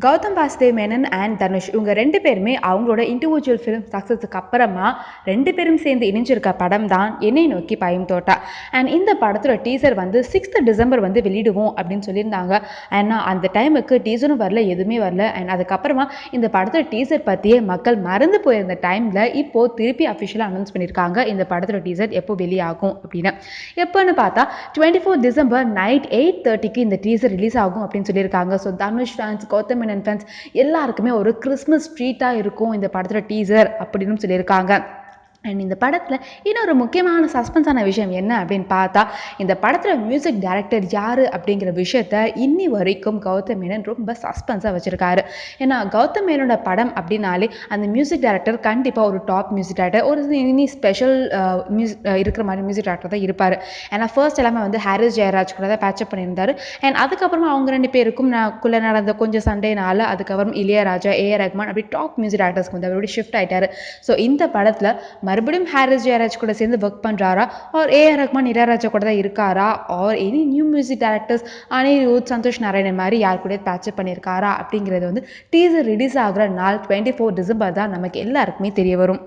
Gautham Vasudev Menon and Dhanush இவங்க 2 பேருமே அவங்களோட இண்டிவிஜுவல் ஃபிலிம் சக்ஸஸுக்கு அப்புறமா 2 பேரும் சேர்ந்து இணைஞ்சிருக்க படம் தான் என்னை நோக்கி பாயும் தோட்டா. அண்ட் இந்த படத்தோட டீசர் வந்து 6th டிசம்பர் வந்து வெளியிடுவோம் அப்படின்னு சொல்லியிருந்தாங்க. ஏன்னா அந்த டைமுக்கு டீசரும் வரல, எதுவுமே வரல. அண்ட் அதுக்கப்புறமா இந்த படத்தோட டீசர் பற்றியே மக்கள் மறந்து போயிருந்த டைமில் இப்போது திருப்பி அஃபிஷியலாக அனௌன்ஸ் பண்ணியிருக்காங்க இந்த படத்தோட டீசர் எப்போ வெளியாகும் அப்படின்னு. எப்போன்னு பார்த்தா 24 டிசம்பர் நைட் 8:30க்கு இந்த டீசர் ரிலீஸ் ஆகும் அப்படின்னு சொல்லியிருக்காங்க. So Dhanush fans, Gautham Menon fans எல்லாருக்குமே ஒரு கிறிஸ்மஸ் ட்ரீட்டாக இருக்கும் இந்த படத்தோட டீசர் அப்படின்னு சொல்லியிருக்காங்க. அண்ட் இந்த படத்தில் இன்னொரு முக்கியமான சஸ்பென்ஸான விஷயம் என்ன அப்படின்னு பார்த்தா, இந்த படத்தில் மியூசிக் டைரக்டர் யார் அப்படிங்கிற விஷயத்த இன்னி வரைக்கும் கௌதம் மேனன் ரொம்ப சஸ்பென்ஸாக வச்சுருக்காரு. ஏன்னா கௌதம் மேனனோட படம் அப்படின்னாலே அந்த மியூசிக் டைரக்டர் கண்டிப்பாக ஒரு டாப் மியூசிக் டைரக்டர், ஒரு இனி ஸ்பெஷல் இருக்கிற மாதிரி மியூசிக் டைரக்டர் தான் இருப்பார். ஏன்னா ஃபர்ஸ்ட் எல்லாமே வந்து ஹாரிஸ் ஜெயராஜ் கூட தான் பேச்சப் பண்ணியிருந்தார். அண்ட் அதுக்கப்புறமா அவங்க 2 பேருக்கும் குள்ளே நடந்த கொஞ்சம் சண்டைனால அதுக்கப்புறம் இளையராஜா, ஏஆர் ரஹ்மான் அப்படி டாப் மியூசிக் டைரக்டர்ஸ்க்கு வந்து அவருடைய ஷிஃப்ட் ஆகிட்டார். ஸோ இந்த படத்தில் மறுபடியும் ஹாரிஸ் ஜெயராஜ் கூட சேர்ந்து ஒர்க் பண்ணுறாரா, ஆர் ஏஆர் ரஹ்மான், இளையராஜா கூட தான் இருக்காரா, or any new music directors Anirudh, Santhosh Narayanan மாதிரி யார் கூட பேச்சப் பண்ணியிருக்காரா அப்படிங்கிறது வந்து டீசர் ரிலீஸ் ஆகிற நாள் 24 டிசம்பர் தான் நமக்கு எல்லாருக்குமே தெரிய வரும்.